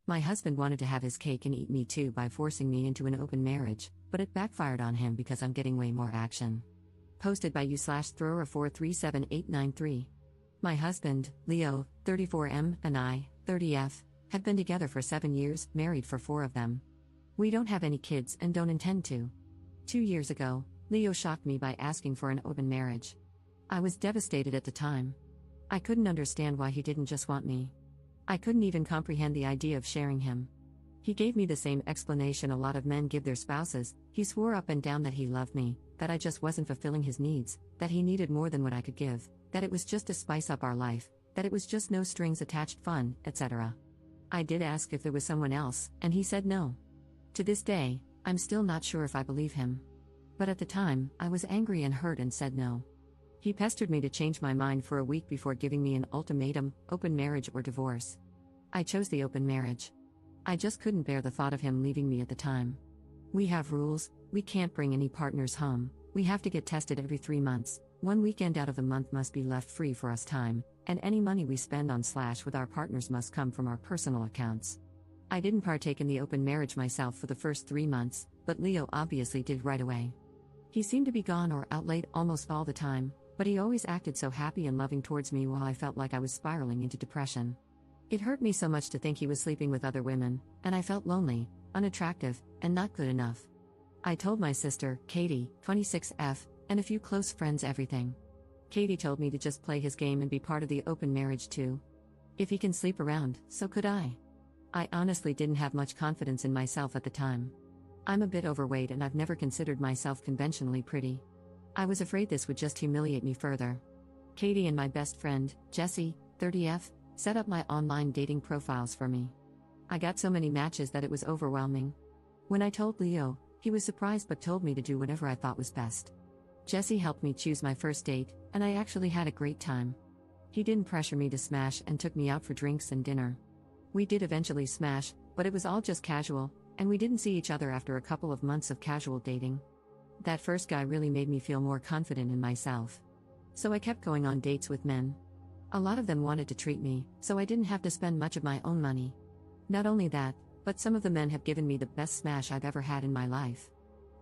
My husband wanted to have his cake and eat me too by forcing me into an open marriage, but it backfired on him because I'm getting way more action. Posted by you/thrower437893. My husband, Leo, 34M, and I, 30F, have been together for 7 years, married for 4 of them. We don't have any kids and don't intend to. 2 years ago, Leo shocked me by asking for an open marriage. I was devastated at the time. I couldn't understand why he didn't just want me. I couldn't even comprehend the idea of sharing him. He gave me the same explanation a lot of men give their spouses. He swore up and down that he loved me, that I just wasn't fulfilling his needs, that he needed more than what I could give, that it was just to spice up our life, that it was just no strings attached fun, etc. I did ask if there was someone else, and he said no. To this day, I'm still not sure if I believe him. But at the time, I was angry and hurt and said no. He pestered me to change my mind for a week before giving me an ultimatum: open marriage or divorce. I chose the open marriage. I just couldn't bear the thought of him leaving me at the time. We have rules: we can't bring any partners home, we have to get tested every 3 months, 1 weekend out of the month must be left free for us time, and any money we spend on / with our partners must come from our personal accounts. I didn't partake in the open marriage myself for the first 3 months, but Leo obviously did right away. He seemed to be gone or out late almost all the time, but he always acted so happy and loving towards me while I felt like I was spiraling into depression. It hurt me so much to think he was sleeping with other women, and I felt lonely, unattractive, and not good enough. I told my sister, Katie, 26F, and a few close friends everything. Katie told me to just play his game and be part of the open marriage too. If he can sleep around, so could I. I honestly didn't have much confidence in myself at the time. I'm a bit overweight and I've never considered myself conventionally pretty. I was afraid this would just humiliate me further. Katie and my best friend, Jessie, 30F, set up my online dating profiles for me. I got so many matches that it was overwhelming. When I told Leo, he was surprised but told me to do whatever I thought was best. Jessie helped me choose my first date, and I actually had a great time. He didn't pressure me to smash and took me out for drinks and dinner. We did eventually smash, but it was all just casual, and we didn't see each other after a couple of months of casual dating. That first guy really made me feel more confident in myself. So I kept going on dates with men. A lot of them wanted to treat me, so I didn't have to spend much of my own money. Not only that, but some of the men have given me the best smash I've ever had in my life.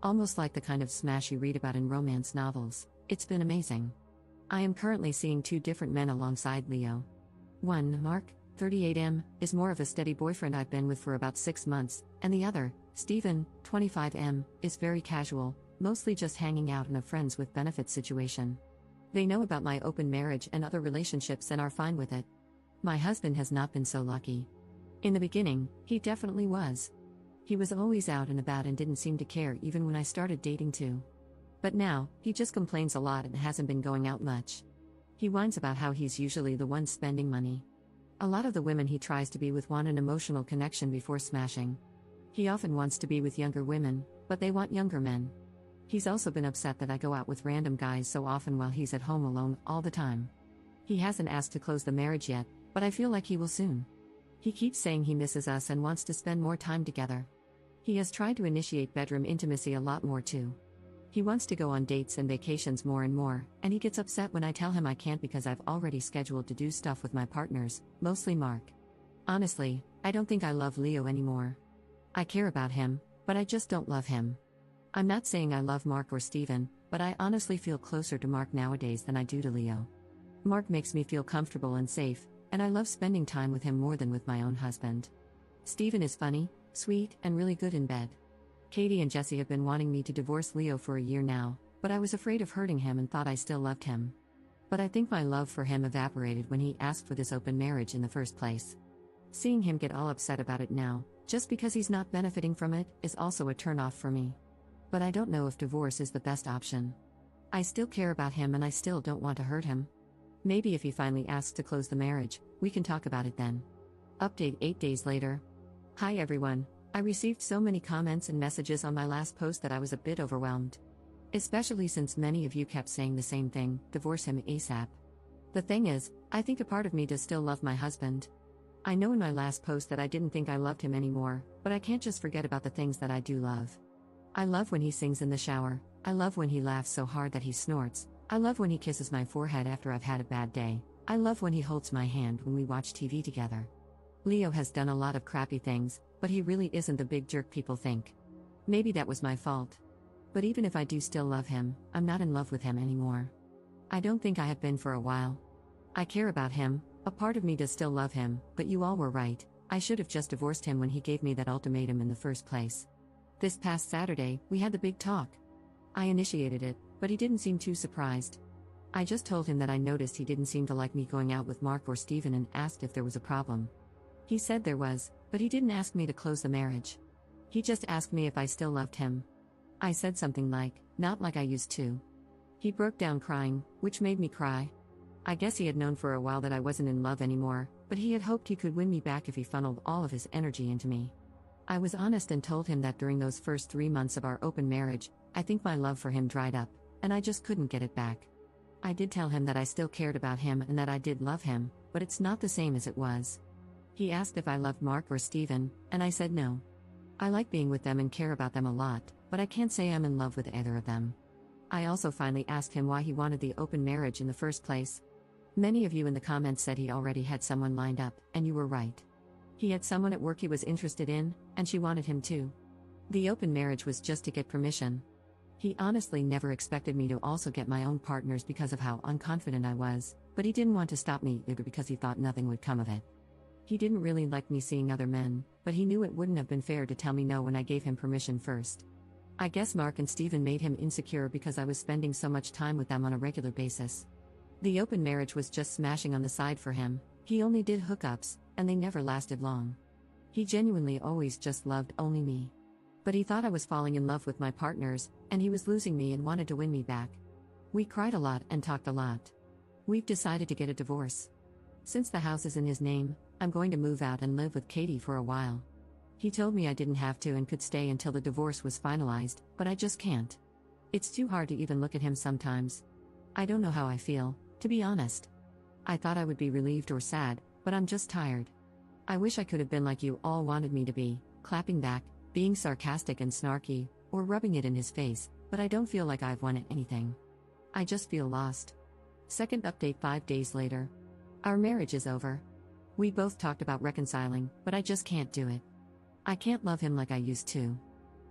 Almost like the kind of smash you read about in romance novels. It's been amazing. I am currently seeing 2 different men alongside Leo. One, Mark, 38M, is more of a steady boyfriend I've been with for about 6 months, and the other, Stephen, 25M, is very casual, mostly just hanging out in a friends with benefits situation. They know about my open marriage and other relationships and are fine with it. My husband has not been so lucky. In the beginning, he definitely was. He was always out and about and didn't seem to care even when I started dating too. But now, he just complains a lot and hasn't been going out much. He whines about how he's usually the one spending money. A lot of the women he tries to be with want an emotional connection before smashing. He often wants to be with younger women, but they want younger men. He's also been upset that I go out with random guys so often while he's at home alone all the time. He hasn't asked to close the marriage yet, but I feel like he will soon. He keeps saying he misses us and wants to spend more time together. He has tried to initiate bedroom intimacy a lot more too. He wants to go on dates and vacations more and more, and he gets upset when I tell him I can't because I've already scheduled to do stuff with my partners, mostly Mark. Honestly, I don't think I love Leo anymore. I care about him, but I just don't love him. I'm not saying I love Mark or Steven, but I honestly feel closer to Mark nowadays than I do to Leo. Mark makes me feel comfortable and safe, and I love spending time with him more than with my own husband. Steven is funny, sweet, and really good in bed. Katie and Jessie have been wanting me to divorce Leo for a year now, but I was afraid of hurting him and thought I still loved him. But I think my love for him evaporated when he asked for this open marriage in the first place. Seeing him get all upset about it now, just because he's not benefiting from it, is also a turn-off for me. But I don't know if divorce is the best option. I still care about him and I still don't want to hurt him. Maybe if he finally asks to close the marriage, we can talk about it then. Update 8 days later. Hi everyone, I received so many comments and messages on my last post that I was a bit overwhelmed. Especially since many of you kept saying the same thing, divorce him ASAP. The thing is, I think a part of me does still love my husband. I know in my last post that I didn't think I loved him anymore, but I can't just forget about the things that I do love. I love when he sings in the shower, I love when he laughs so hard that he snorts, I love when he kisses my forehead after I've had a bad day, I love when he holds my hand when we watch TV together. Leo has done a lot of crappy things, but he really isn't the big jerk people think. Maybe that was my fault. But even if I do still love him, I'm not in love with him anymore. I don't think I have been for a while. I care about him, a part of me does still love him, but you all were right, I should have just divorced him when he gave me that ultimatum in the first place. This past Saturday, we had the big talk. I initiated it, but he didn't seem too surprised. I just told him that I noticed he didn't seem to like me going out with Mark or Steven and asked if there was a problem. He said there was, but he didn't ask me to close the marriage. He just asked me if I still loved him. I said something like, not like I used to. He broke down crying, which made me cry. I guess he had known for a while that I wasn't in love anymore, but he had hoped he could win me back if he funneled all of his energy into me. I was honest and told him that during those first 3 months of our open marriage, I think my love for him dried up, and I just couldn't get it back. I did tell him that I still cared about him and that I did love him, but it's not the same as it was. He asked if I loved Mark or Steven, and I said no. I like being with them and care about them a lot, but I can't say I'm in love with either of them. I also finally asked him why he wanted the open marriage in the first place. Many of you in the comments said he already had someone lined up, and you were right. He had someone at work he was interested in, and she wanted him too. The open marriage was just to get permission. He honestly never expected me to also get my own partners because of how unconfident I was, but he didn't want to stop me either because he thought nothing would come of it. He didn't really like me seeing other men, but he knew it wouldn't have been fair to tell me no when I gave him permission first. I guess Mark and Steven made him insecure because I was spending so much time with them on a regular basis. The open marriage was just smashing on the side for him, he only did hookups, and they never lasted long. He genuinely always just loved only me. But he thought I was falling in love with my partners, and he was losing me and wanted to win me back. We cried a lot and talked a lot. We've decided to get a divorce. Since the house is in his name, I'm going to move out and live with Katie for a while. He told me I didn't have to and could stay until the divorce was finalized, but I just can't. It's too hard to even look at him sometimes. I don't know how I feel, to be honest. I thought I would be relieved or sad, but I'm just tired. I wish I could have been like you all wanted me to be, clapping back, being sarcastic and snarky, or rubbing it in his face, but I don't feel like I've won anything. I just feel lost. Second update 5 days later. Our marriage is over. We both talked about reconciling, but I just can't do it. I can't love him like I used to.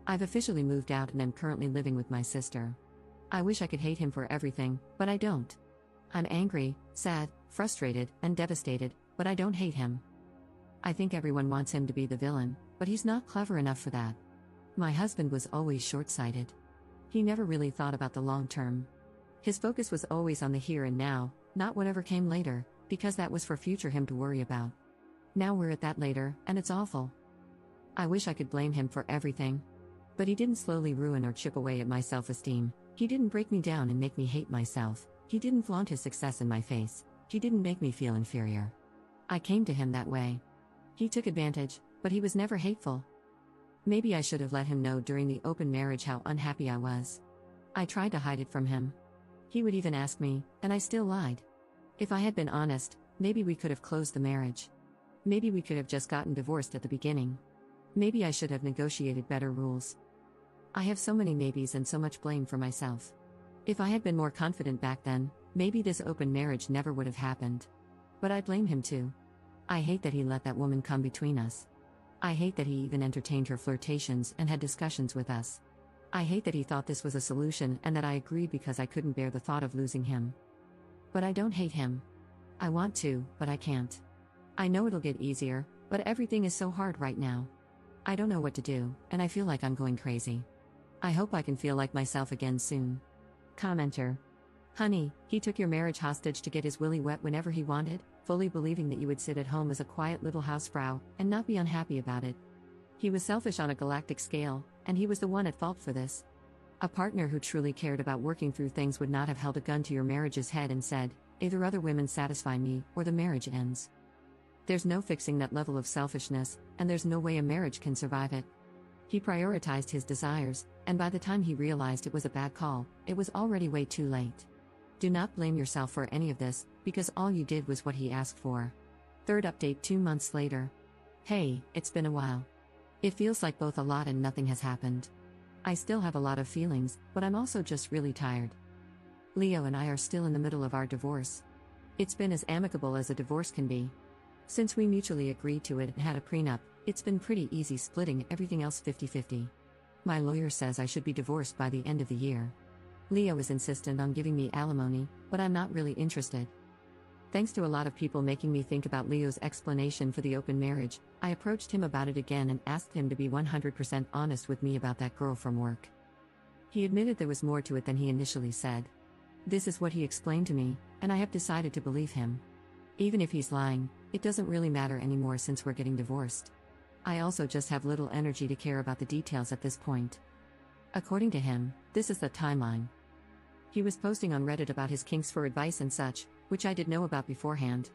I've officially moved out and am currently living with my sister. I wish I could hate him for everything, but I don't. I'm angry, sad, frustrated, and devastated, but I don't hate him. I think everyone wants him to be the villain, but he's not clever enough for that. My husband was always short-sighted. He never really thought about the long term. His focus was always on the here and now, not whatever came later, because that was for future him to worry about. Now we're at that later, and it's awful. I wish I could blame him for everything. But he didn't slowly ruin or chip away at my self-esteem. He didn't break me down and make me hate myself. He didn't flaunt his success in my face. He didn't make me feel inferior. I came to him that way. He took advantage, but he was never hateful. Maybe I should have let him know during the open marriage how unhappy I was. I tried to hide it from him. He would even ask me, and I still lied. If I had been honest, maybe we could have closed the marriage. Maybe we could have just gotten divorced at the beginning. Maybe I should have negotiated better rules. I have so many maybes and so much blame for myself. If I had been more confident back then, maybe this open marriage never would have happened. But I blame him too. I hate that he let that woman come between us. I hate that he even entertained her flirtations and had discussions with us. I hate that he thought this was a solution and that I agreed because I couldn't bear the thought of losing him. But I don't hate him. I want to, but I can't. I know it'll get easier, but everything is so hard right now. I don't know what to do, and I feel like I'm going crazy. I hope I can feel like myself again soon. Commenter. Honey, he took your marriage hostage to get his willy wet whenever he wanted, fully believing that you would sit at home as a quiet little housefrau and not be unhappy about it. He was selfish on a galactic scale, and he was the one at fault for this. A partner who truly cared about working through things would not have held a gun to your marriage's head and said, either other women satisfy me, or the marriage ends. There's no fixing that level of selfishness, and there's no way a marriage can survive it. He prioritized his desires, and by the time he realized it was a bad call, it was already way too late. Do not blame yourself for any of this, because all you did was what he asked for. Third update 2 months later. Hey, it's been a while. It feels like both a lot and nothing has happened. I still have a lot of feelings, but I'm also just really tired. Leo and I are still in the middle of our divorce. It's been as amicable as a divorce can be. Since we mutually agreed to it and had a prenup, it's been pretty easy splitting everything else 50-50. My lawyer says I should be divorced by the end of the year. Leo is insistent on giving me alimony, but I'm not really interested. Thanks to a lot of people making me think about Leo's explanation for the open marriage, I approached him about it again and asked him to be 100% honest with me about that girl from work. He admitted there was more to it than he initially said. This is what he explained to me, and I have decided to believe him. Even if he's lying, it doesn't really matter anymore since we're getting divorced. I also just have little energy to care about the details at this point. According to him, this is the timeline. He was posting on Reddit about his kinks for advice and such, which I did know about beforehand.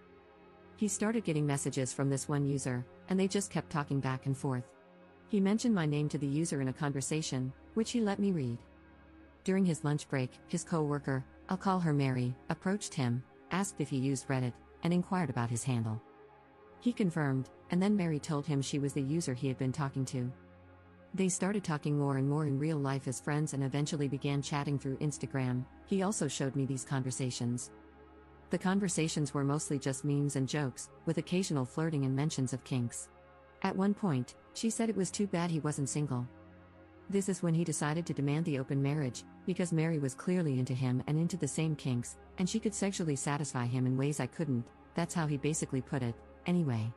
He started getting messages from this one user, and they just kept talking back and forth. He mentioned my name to the user in a conversation, which he let me read. During his lunch break, his co-worker, I'll call her Mary, approached him, asked if he used Reddit, and inquired about his handle. He confirmed, and then Mary told him she was the user he had been talking to. They started talking more and more in real life as friends and eventually began chatting through Instagram. He also showed me these conversations. The conversations were mostly just memes and jokes, with occasional flirting and mentions of kinks. At one point, she said it was too bad he wasn't single. This is when he decided to demand the open marriage, because Mary was clearly into him and into the same kinks, and she could sexually satisfy him in ways I couldn't. That's how he basically put it, anyway.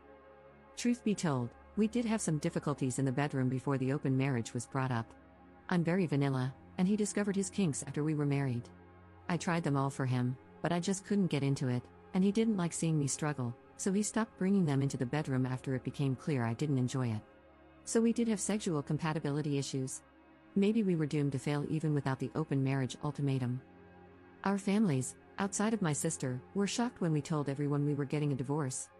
Truth be told, we did have some difficulties in the bedroom before the open marriage was brought up. I'm very vanilla, and he discovered his kinks after we were married. I tried them all for him, but I just couldn't get into it, and he didn't like seeing me struggle, so he stopped bringing them into the bedroom after it became clear I didn't enjoy it. So we did have sexual compatibility issues. Maybe we were doomed to fail even without the open marriage ultimatum. Our families, outside of my sister, were shocked when we told everyone we were getting a divorce.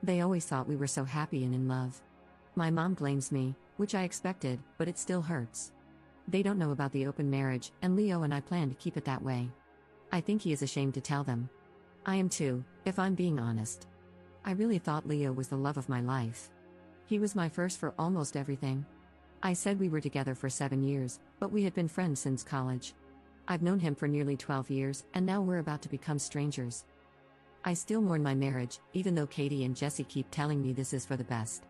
They always thought we were so happy and in love. My mom blames me, which I expected, but it still hurts. They don't know about the open marriage, and Leo and I plan to keep it that way. I think he is ashamed to tell them. I am too, if I'm being honest. I really thought Leo was the love of my life. He was my first for almost everything. I said we were together for 7 years, but we had been friends since college. I've known him for nearly 12 years, and now we're about to become strangers. I still mourn my marriage, even though Katie and Jesse keep telling me this is for the best.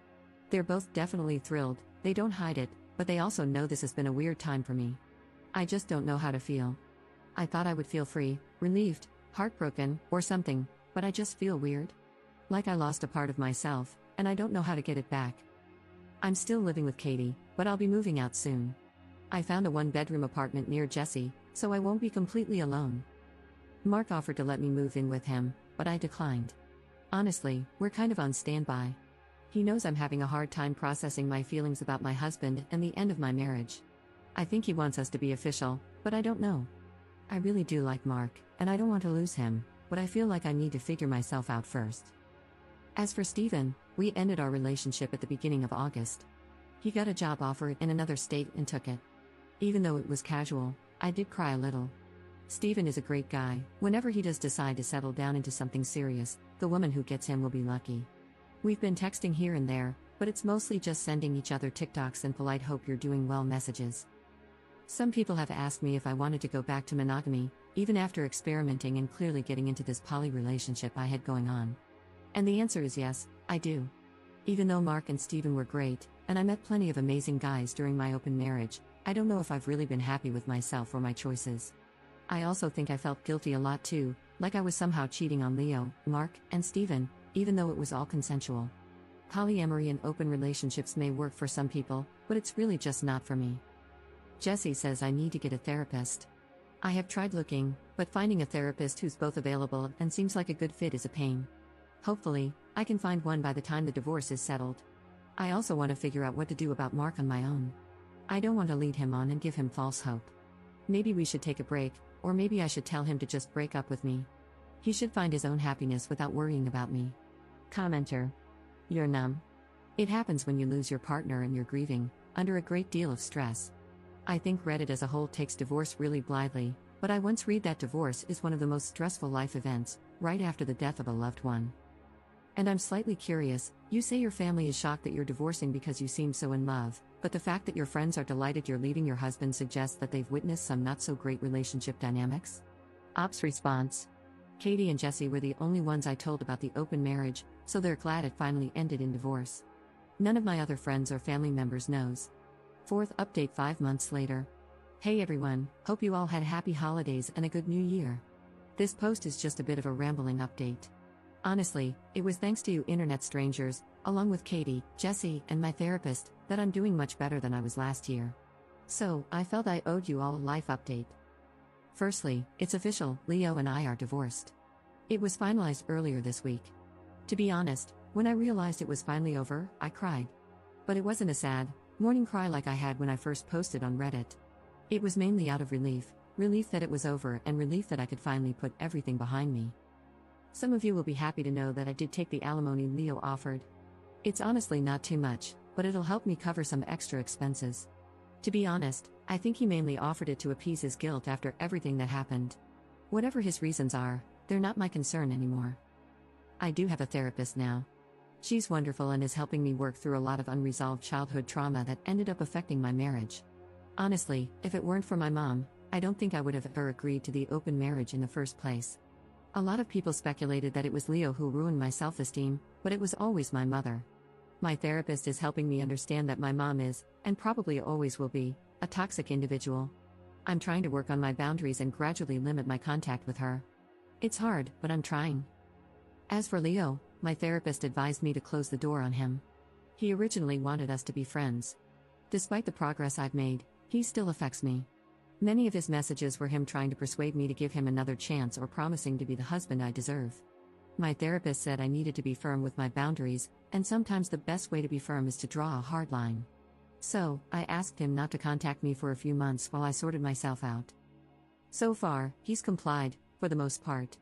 They're both definitely thrilled, they don't hide it, but they also know this has been a weird time for me. I just don't know how to feel. I thought I would feel free, relieved, heartbroken, or something, but I just feel weird. Like I lost a part of myself, and I don't know how to get it back. I'm still living with Katie, but I'll be moving out soon. I found a one-bedroom apartment near Jesse, so I won't be completely alone. Mark offered to let me move in with him, but I declined. Honestly, we're kind of on standby. He knows I'm having a hard time processing my feelings about my husband and the end of my marriage. I think he wants us to be official, but I don't know. I really do like Mark, and I don't want to lose him, but I feel like I need to figure myself out first. As for Steven, we ended our relationship at the beginning of August. He got a job offer in another state and took it. Even though it was casual, I did cry a little. Steven is a great guy. Whenever he does decide to settle down into something serious, the woman who gets him will be lucky. We've been texting here and there, but it's mostly just sending each other TikToks and polite hope you're doing well messages. Some people have asked me if I wanted to go back to monogamy, even after experimenting and clearly getting into this poly relationship I had going on. And the answer is yes, I do. Even though Mark and Steven were great, and I met plenty of amazing guys during my open marriage, I don't know if I've really been happy with myself or my choices. I also think I felt guilty a lot too, like I was somehow cheating on Leo, Mark, and Steven, even though it was all consensual. Polyamory and open relationships may work for some people, but it's really just not for me. Jesse says I need to get a therapist. I have tried looking, but finding a therapist who's both available and seems like a good fit is a pain. Hopefully, I can find one by the time the divorce is settled. I also want to figure out what to do about Mark on my own. I don't want to lead him on and give him false hope. Maybe we should take a break, or maybe I should tell him to just break up with me. He should find his own happiness without worrying about me. Commenter. You're numb. It happens when you lose your partner and you're grieving, under a great deal of stress. I think Reddit as a whole takes divorce really blithely, but I once read that divorce is one of the most stressful life events, right after the death of a loved one. And I'm slightly curious, you say your family is shocked that you're divorcing because you seem so in love, but the fact that your friends are delighted you're leaving your husband suggests that they've witnessed some not-so-great relationship dynamics? Ops response. Katie and Jesse were the only ones I told about the open marriage, so they're glad it finally ended in divorce. None of my other friends or family members knows. Fourth update 5 months later. Hey everyone, hope you all had happy holidays and a good new year. This post is just a bit of a rambling update. Honestly, it was thanks to you internet strangers, along with Katie, Jesse, and my therapist, that I'm doing much better than I was last year. So, I felt I owed you all a life update. Firstly, it's official, Leo and I are divorced. It was finalized earlier this week. To be honest, when I realized it was finally over, I cried. But it wasn't a sad, morning cry like I had when I first posted on Reddit. It was mainly out of relief that it was over and relief that I could finally put everything behind me. Some of you will be happy to know that I did take the alimony Leo offered. It's honestly not too much, but it'll help me cover some extra expenses. To be honest, I think he mainly offered it to appease his guilt after everything that happened. Whatever his reasons are, they're not my concern anymore. I do have a therapist now. She's wonderful and is helping me work through a lot of unresolved childhood trauma that ended up affecting my marriage. Honestly, if it weren't for my mom, I don't think I would have ever agreed to the open marriage in the first place. A lot of people speculated that it was Leo who ruined my self-esteem, but it was always my mother. My therapist is helping me understand that my mom is, and probably always will be, a toxic individual. I'm trying to work on my boundaries and gradually limit my contact with her. It's hard, but I'm trying. As for Leo, my therapist advised me to close the door on him. He originally wanted us to be friends. Despite the progress I've made, he still affects me. Many of his messages were him trying to persuade me to give him another chance or promising to be the husband I deserve. My therapist said I needed to be firm with my boundaries, and sometimes the best way to be firm is to draw a hard line. So, I asked him not to contact me for a few months while I sorted myself out. So far, he's complied, for the most part.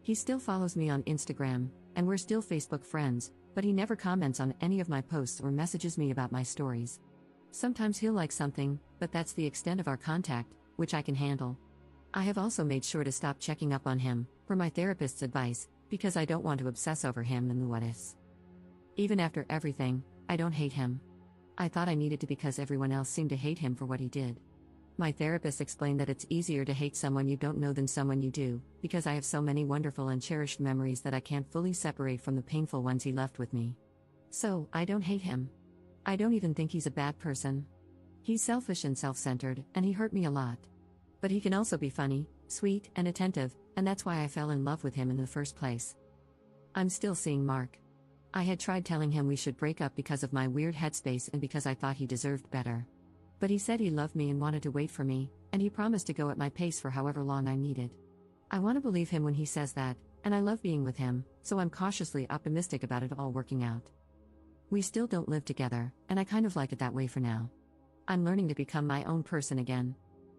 He still follows me on Instagram, and we're still Facebook friends, but he never comments on any of my posts or messages me about my stories. Sometimes he'll like something, but that's the extent of our contact, which I can handle. I have also made sure to stop checking up on him, per my therapist's advice, because I don't want to obsess over him and the what-ifs. Even after everything, I don't hate him. I thought I needed to because everyone else seemed to hate him for what he did. My therapist explained that it's easier to hate someone you don't know than someone you do, because I have so many wonderful and cherished memories that I can't fully separate from the painful ones he left with me. So, I don't hate him. I don't even think he's a bad person. He's selfish and self-centered, and he hurt me a lot. But he can also be funny, sweet, and attentive, and that's why I fell in love with him in the first place. I'm still seeing Mark. I had tried telling him we should break up because of my weird headspace and because I thought he deserved better. But he said he loved me and wanted to wait for me, and he promised to go at my pace for however long I needed. I want to believe him when he says that, and I love being with him, so I'm cautiously optimistic about it all working out. We still don't live together, and I kind of like it that way for now. I'm learning to become my own person again.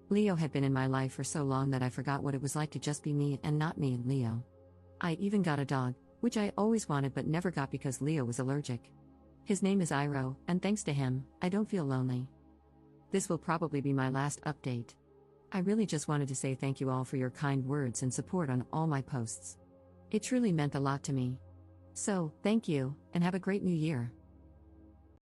Leo had been in my life for so long that I forgot what it was like to just be me and not me and Leo. I even got a dog, which I always wanted but never got because Leo was allergic. His name is Iroh, and thanks to him, I don't feel lonely. This will probably be my last update. I really just wanted to say thank you all for your kind words and support on all my posts. It truly meant a lot to me. So, thank you, and have a great new year.